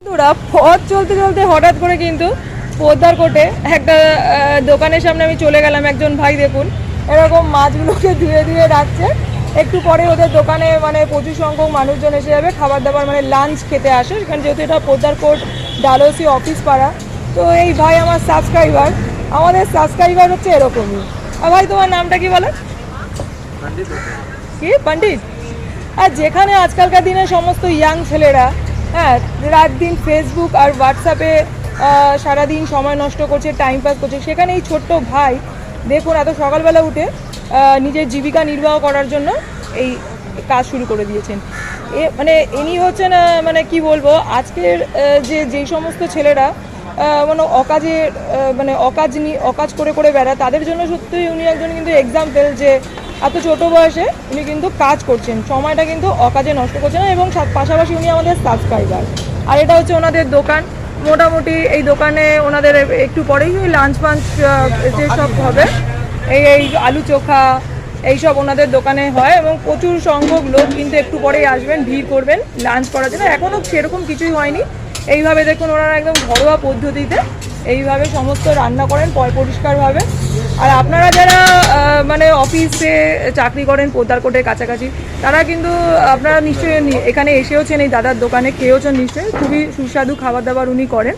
বন্ধুরা পথ চলতে চলতে হঠাৎ করে কিন্তু পোদ্দার কোটে একটা দোকানের সামনে আমি চলে গেলাম। একজন ভাই দেখুন এরকম মাছগুলোকে ধুয়ে ধুয়ে রাখছে। একটু পরে ওদের দোকানে মানে প্রচুর সংখ্যক মানুষজন এসে যাবে খাবার দাবার মানে লাঞ্চ খেতে আসে। কারণ যেহেতু এটা পোদ্দার কোট ডালহৌসি অফিস পাড়া, তো এই ভাই আমার সাবস্ক্রাইবার, আমাদের সাবস্ক্রাইবার হচ্ছে এরকমই। আর ভাই তোমার নামটা কি বলে? কি পণ্ডিত? আর যেখানে আজকালকার দিনে সমস্ত ইয়াং ছেলেরা হ্যাঁ রাত দিন ফেসবুক আর হোয়াটসঅ্যাপে সারাদিন সময় নষ্ট করছে, টাইম পাস করছে, সেখানে এই ছোট্ট ভাই দেখুন এত সকালবেলা উঠে নিজের জীবিকা নির্বাহ করার জন্য এই কাজ শুরু করে দিয়েছেন। মানে ইনি হচ্ছেন মানে কি বলবো, আজকের যেই সমস্ত ছেলেরা মানে অকাজ করে করে বেড়ায় তাদের জন্য সত্যিই উনি একজন কিন্তু এক্সাম্পল, যে এত ছোট বয়সে উনি কিন্তু কাজ করছেন, সময়টা কিন্তু অকাজে নষ্ট করছেন না, এবং পাশাপাশি উনি আমাদের সাবস্ক্রাইবার। আর এটা হচ্ছে ওনাদের দোকান। মোটামুটি এই দোকানে ওনাদের একটু পরেই লাঞ্চ ফাঞ্চ যেসব হবে, এই আলু চোখা এইসব ওনাদের দোকানে হয়, এবং প্রচুর সংখ্যক লোক কিন্তু একটু পরেই আসবেন, ভিড় করবেন লাঞ্চ করার জন্য। এখনও সেরকম কিছুই হয়নি। এইভাবে দেখুন ওনারা একদম ঘরোয়া পদ্ধতিতে এইভাবে সমস্ত রান্না করেন পরিষ্কারভাবে। আর আপনারা যারা মানে অফিসে চাকরি করেন পোদ্দার কোটের কাছাকাছি, তারা কিন্তু আপনারা নিশ্চয়ই এখানে এসেওছেন, এই দাদার দোকানে খেয়েওছেন নিশ্চয়ই। খুবই সুস্বাদু খাবার দাবার উনি করেন।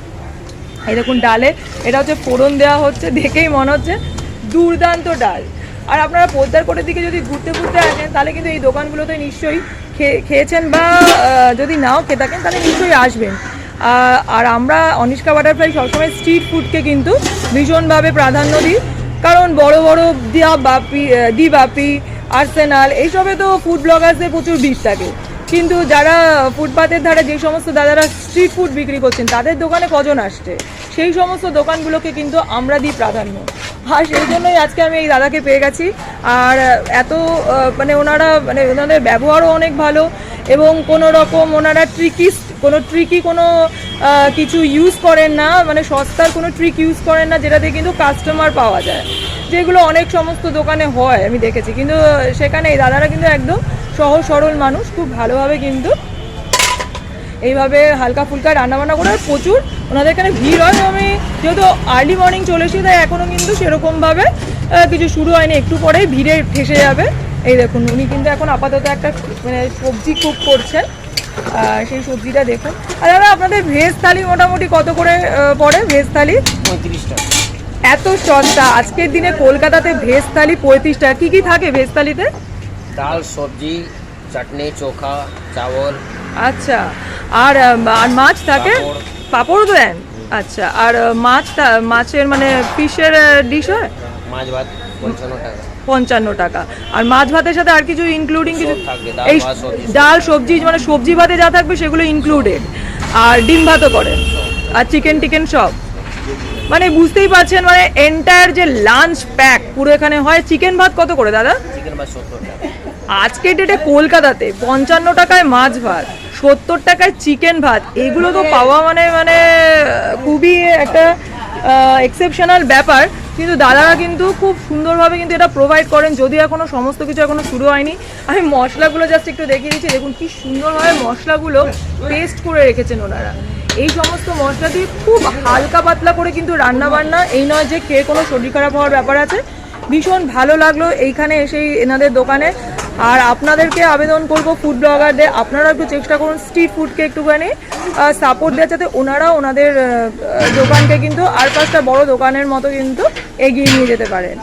এই দেখুন ডালে এটা হচ্ছে ফোড়ন দেওয়া হচ্ছে, দেখেই মনে হচ্ছে দুর্দান্ত ডাল। আর আপনারা পোদ্দার কোটের দিকে যদি ঘুরতে ঘুরতে আসেন তাহলে কিন্তু এই দোকানগুলোতে নিশ্চয়ই খেয়েছেন, বা যদি নাও খেয়ে থাকেন তাহলে নিশ্চয়ই আসবেন। আর আমরা অনিষ্কা বাটারফ্লাই সবসময় স্ট্রিট ফুডকে কিন্তু ভীষণভাবে প্রাধান্য দিই, কারণ বড় বড় দি বাপি আর্সেনাল এইসবে তো ফুড ব্লগার্সদের প্রচুর ভিড় থাকে, কিন্তু যারা ফুটপাতের ধারে যে সমস্ত দাদারা স্ট্রিট ফুড বিক্রি করছেন তাদের দোকানে কজন আসছে, সেই সমস্ত দোকানগুলোকে কিন্তু আমরা দিই প্রাধান্য। আর সেই জন্যই আজকে আমি এই দাদাকে পেয়ে গেছি। আর এত মানে ওনাদের ব্যবহারও অনেক ভালো, এবং কোনো রকম ওনারা ট্রিকি কোনো কিছু ইউজ করেন না, মানে সস্তার কোনো ট্রিক ইউজ করেন না যেটাতে কিন্তু কাস্টমার পাওয়া যায়, যেগুলো অনেক সমস্ত দোকানে হয় আমি দেখেছি। কিন্তু সেখানে এই দাদারা কিন্তু একদম সহজ সরল মানুষ, খুব ভালোভাবে কিন্তু এইভাবে হালকা ফুলকা রান্নাবান্না করে। প্রচুর ওনাদের এখানে ভিড় হয়। আমি যেহেতু আর্লি মর্নিং চলে এসেছি তাই এখনও কিন্তু সেরকমভাবে কিছু শুরু হয়নি, একটু পরেই ভিড়ে ঠেসে যাবে। এই দেখুন উনি কিন্তু এখন আপাতত একটা মানে সবজি কুক করছেন, সেই সবজিটা দেখুন। আর দাদা আপনাদের ভেজ থালি মোটামুটি কত করে পড়ে? ভেজ থালি 35 টাকা। এত সস্তা আজকের দিনে কলকাতাতে? ভেজ থালি 35 টাকা। কী কী থাকে ভেজ থালিতে? ডাল, সবজি, চাটনি, চোখা, চাवल। আচ্ছা, আর মাছ থাকে? পাঁপড়ও দেন? আচ্ছা, আর মাছের মানে ফিশের ডিশ হয়? মাছ ভাত 55 টাকা। 55 টাকা। আর মাছ ভাতের সাথে আর কিছু ইনক্লুডিং কিছু? এই সবজি, ডাল সবজি মানে সবজি ভাতে যা থাকবে সেগুলো ইনক্লুডেড, আর ডিম ভাতও করেন, আর চিকেন সব, মানে বুঝতেই পারছেন মানে এন্টায়ার যে লাঞ্চ প্যাক পুরো এখানে হয়। চিকেন ভাত কত করে দাদা? চিকেন ভাত 70 টাকা। আজকে ডেটে কলকাতাতে 55 টাকায় মাছ ভাত, 70 টাকায় চিকেন ভাত, এগুলো তো পাওয়া মানে মানে খুবই একটা এক্সেপশনাল ব্যাপার। কিন্তু দাদারা কিন্তু খুব সুন্দরভাবে কিন্তু এটা প্রোভাইড করেন, যদিও এখনও সমস্ত কিছু এখনও শুরু হয়নি। আমি মশলাগুলো জাস্ট একটু দেখিয়ে দিচ্ছি, দেখুন কি সুন্দরভাবে মশলাগুলো পেস্ট করে রেখেছেন ওনারা। এই সমস্ত মশলা দিয়ে খুব হালকা পাতলা করে কিন্তু রান্নাবান্না, এই নয় যে খেয়ে কোনো শরীর খারাপ হওয়ার ব্যাপার আছে। ভীষণ ভালো লাগলো এইখানে এসেই এনাদের দোকানে। আর আপনাদেরকে আবেদন করব ফুড ব্লগারদের, আপনারা একটু চেষ্টা করুন স্ট্রিট ফুডকে একটুখানি সাপোর্ট দেওয়া, যাতে ওনারা ওনাদের দোকানকে কিন্তু আর 5টা বড় দোকানের মতো কিন্তু এগিয়ে নিয়ে যেতে পারেন।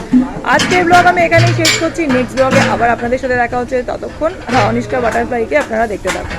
আজকের ব্লগ আমি এখানেই শেষ করছি। নেক্সট ব্লগে আবার আপনাদের সাথে দেখা হচ্ছে। ততক্ষণ অনিষ্কা বাটারফ্লাইকে আপনারা দেখতে থাকুন।